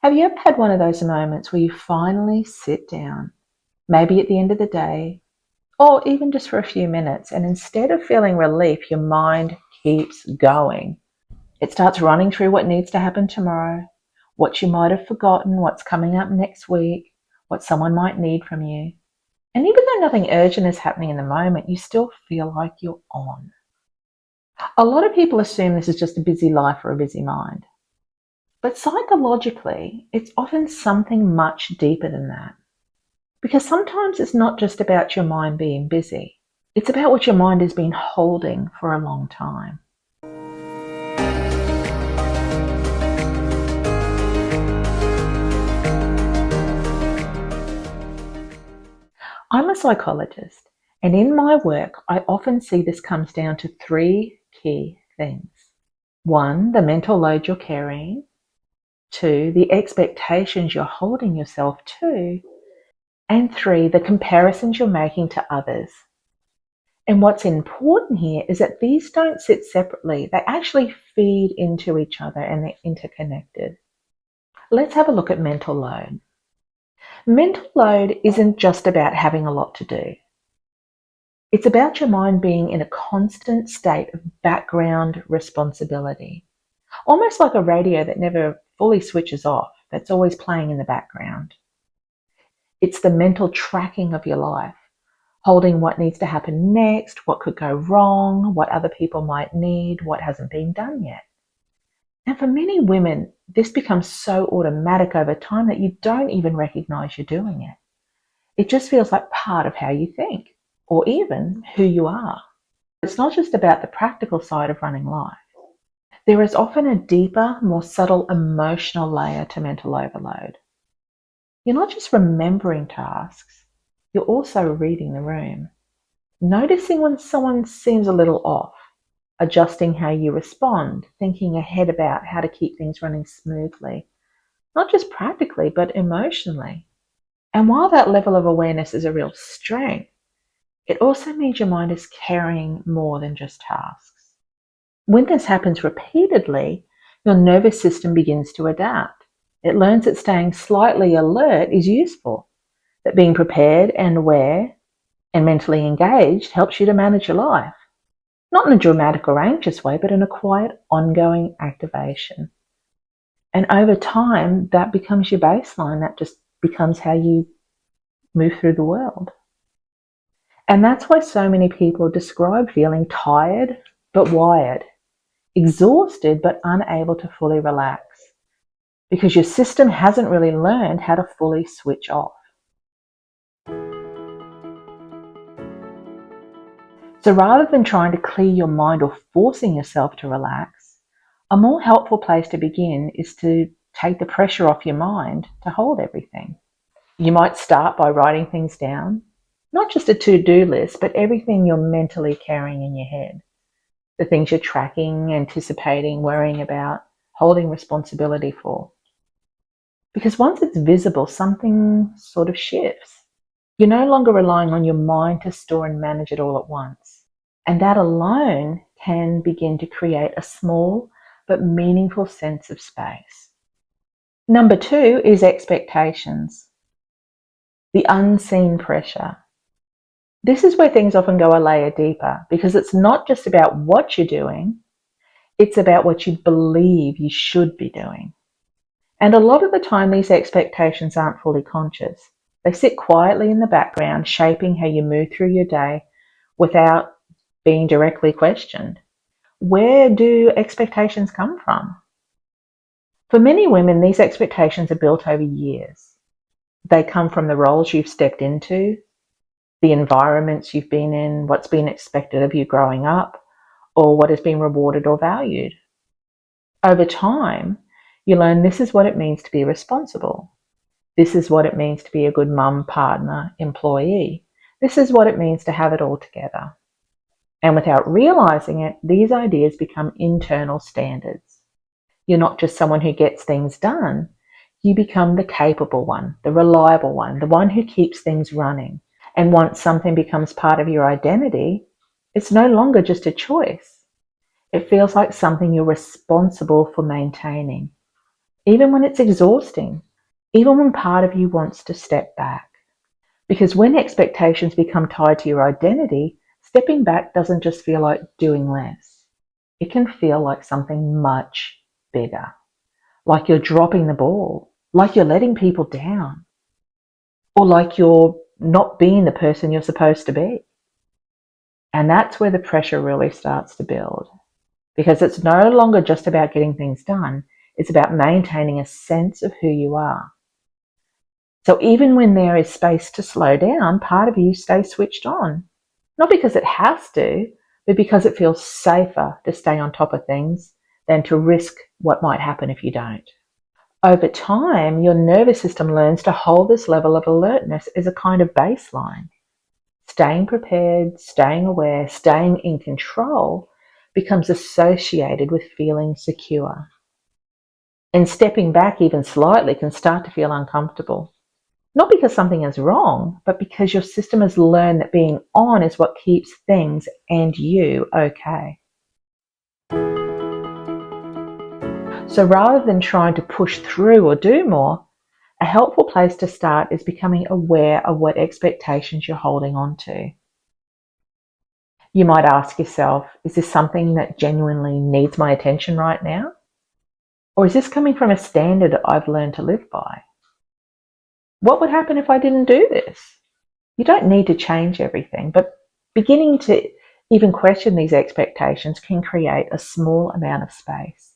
Have you ever had one of those moments where you finally sit down, maybe at the end of the day, or even just for a few minutes, and instead of feeling relief, your mind keeps going? It starts running through what needs to happen tomorrow, what you might have forgotten, what's coming up next week, what someone might need from you. And even though nothing urgent is happening in the moment, you still feel like you're on. A lot of people assume this is just a busy life or a busy mind. But psychologically, it's often something much deeper than that. Because sometimes it's not just about your mind being busy, it's about what your mind has been holding for a long time. I'm a psychologist, and in my work, I often see this comes down to three key things. One, the mental load you're carrying. Two, the expectations you're holding yourself to. And three, the comparisons you're making to others. And what's important here is that these don't sit separately. They actually feed into each other and they're interconnected. Let's have a look at mental load. Mental load isn't just about having a lot to do. It's about your mind being in a constant state of background responsibility, almost like a radio that never fully switches off, that's always playing in the background. It's the mental tracking of your life, holding what needs to happen next, what could go wrong, what other people might need, what hasn't been done yet. And for many women, this becomes so automatic over time that you don't even recognize you're doing it. It just feels like part of how you think, or even who you are. It's not just about the practical side of running life. There is often a deeper, more subtle emotional layer to mental overload. You're not just remembering tasks, you're also reading the room, noticing when someone seems a little off, adjusting how you respond, thinking ahead about how to keep things running smoothly, not just practically, but emotionally. And while that level of awareness is a real strength, it also means your mind is carrying more than just tasks. When this happens repeatedly, your nervous system begins to adapt. It learns that staying slightly alert is useful, that being prepared and aware and mentally engaged helps you to manage your life. Not in a dramatic or anxious way, but in a quiet, ongoing activation. And over time, that becomes your baseline. That just becomes how you move through the world. And that's why so many people describe feeling tired but wired, exhausted but unable to fully relax, because your system hasn't really learned how to fully switch off. So rather than trying to clear your mind or forcing yourself to relax, a more helpful place to begin is to take the pressure off your mind to hold everything. You might start by writing things down, not just a to-do list, but everything you're mentally carrying in your head. The things you're tracking, anticipating, worrying about, holding responsibility for. Because once it's visible, something sort of shifts. You're no longer relying on your mind to store and manage it all at once. And that alone can begin to create a small but meaningful sense of space. Number two is expectations. The unseen pressure. This is where things often go a layer deeper, because it's not just about what you're doing, it's about what you believe you should be doing. And a lot of the time, these expectations aren't fully conscious. They sit quietly in the background, shaping how you move through your day without being directly questioned. Where do expectations come from? For many women, these expectations are built over years. They come from the roles you've stepped into, the environments you've been in, what's been expected of you growing up, or what has been rewarded or valued. Over time, you learn this is what it means to be responsible. This is what it means to be a good mum, partner, employee. This is what it means to have it all together. And without realizing it, these ideas become internal standards. You're not just someone who gets things done. You become the capable one, the reliable one, the one who keeps things running. And once something becomes part of your identity, it's no longer just a choice. It feels like something you're responsible for maintaining. even when it's exhausting, even when part of you wants to step back. Because when expectations become tied to your identity, stepping back doesn't just feel like doing less. It can feel like something much bigger, like you're dropping the ball, like you're letting people down, or like you're not being the person you're supposed to be. And that's where the pressure really starts to build, because it's no longer just about getting things done. It's about maintaining a sense of who you are. So even when there is space to slow down, part of you stays switched on. Not because it has to, but because it feels safer to stay on top of things than to risk what might happen if you don't. Over time, your nervous system learns to hold this level of alertness as a kind of baseline. Staying prepared, staying aware, staying in control becomes associated with feeling secure. And stepping back even slightly can start to feel uncomfortable. Not because something is wrong, but because your system has learned that being on is what keeps things and you okay. So rather than trying to push through or do more, a helpful place to start is becoming aware of what expectations you're holding on to. You might ask yourself, is this something that genuinely needs my attention right now? Or is this coming from a standard I've learned to live by? What would happen if I didn't do this? You don't need to change everything, but beginning to even question these expectations can create a small amount of space.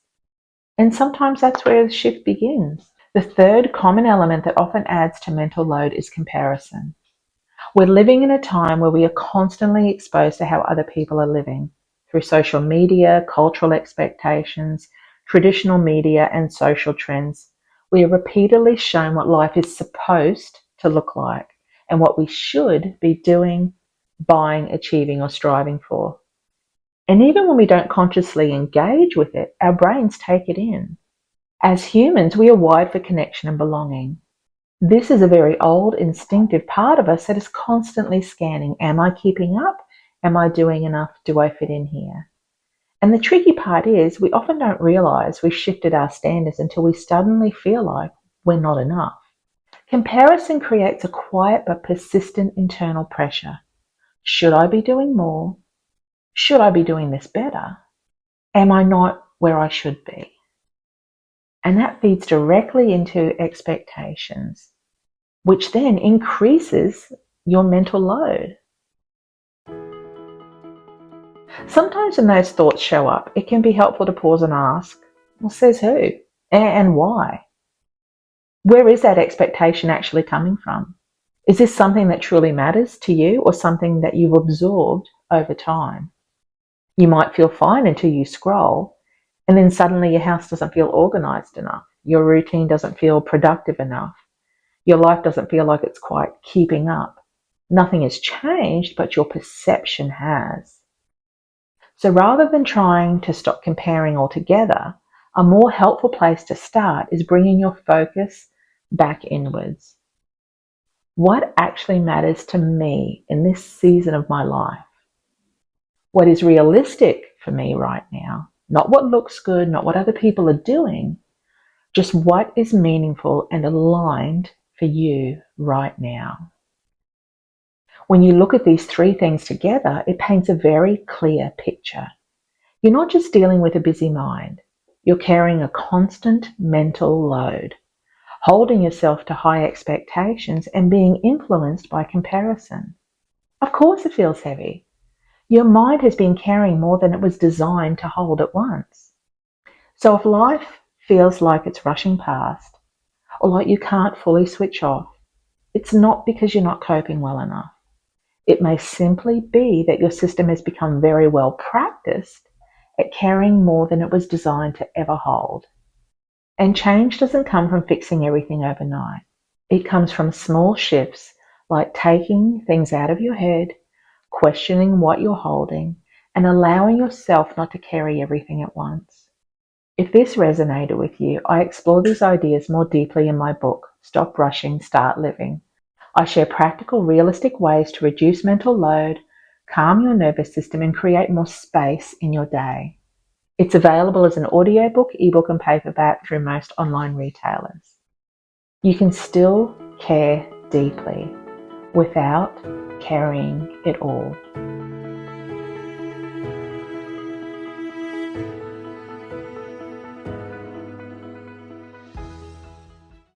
And sometimes that's where the shift begins. The third common element that often adds to mental load is comparison. We're living in a time where we are constantly exposed to how other people are living through social media, cultural expectations, traditional media, and social trends. We are repeatedly shown what life is supposed to look like and what we should be doing, buying, achieving, or striving for. And even when we don't consciously engage with it, our brains take it in. As humans, we are wired for connection and belonging. This is a very old, instinctive part of us that is constantly scanning. Am I keeping up? Am I doing enough? Do I fit in here? And the tricky part is we often don't realize we've shifted our standards until we suddenly feel like we're not enough. Comparison creates a quiet but persistent internal pressure. Should I be doing more? Should I be doing this better? Am I not where I should be? And that feeds directly into expectations, which then increases your mental load. Sometimes when those thoughts show up, it can be helpful to pause and ask, well, says who? And why? Where is that expectation actually coming from? Is this something that truly matters to you or something that you've absorbed over time? You might feel fine until you scroll, and then suddenly your house doesn't feel organized enough. Your routine doesn't feel productive enough. Your life doesn't feel like it's quite keeping up. Nothing has changed, but your perception has. So rather than trying to stop comparing altogether, a more helpful place to start is bringing your focus back inwards. What actually matters to me in this season of my life? What is realistic for me right now? Not what looks good, not what other people are doing, just what is meaningful and aligned for you right now. When you look at these three things together, it paints a very clear picture. You're not just dealing with a busy mind. You're carrying a constant mental load, holding yourself to high expectations and being influenced by comparison. Of course it feels heavy. Your mind has been carrying more than it was designed to hold at once. So if life feels like it's rushing past, or like you can't fully switch off, it's not because you're not coping well enough. It may simply be that your system has become very well practiced at carrying more than it was designed to ever hold. And change doesn't come from fixing everything overnight. It comes from small shifts like taking things out of your head, questioning what you're holding, and allowing yourself not to carry everything at once. If this resonated with you, I explore these ideas more deeply in my book, Stop Rushing, Start Living. I share practical, realistic ways to reduce mental load, calm your nervous system, and create more space in your day. It's available as an audiobook, ebook, and paperback through most online retailers. You can still care deeply without carrying it all.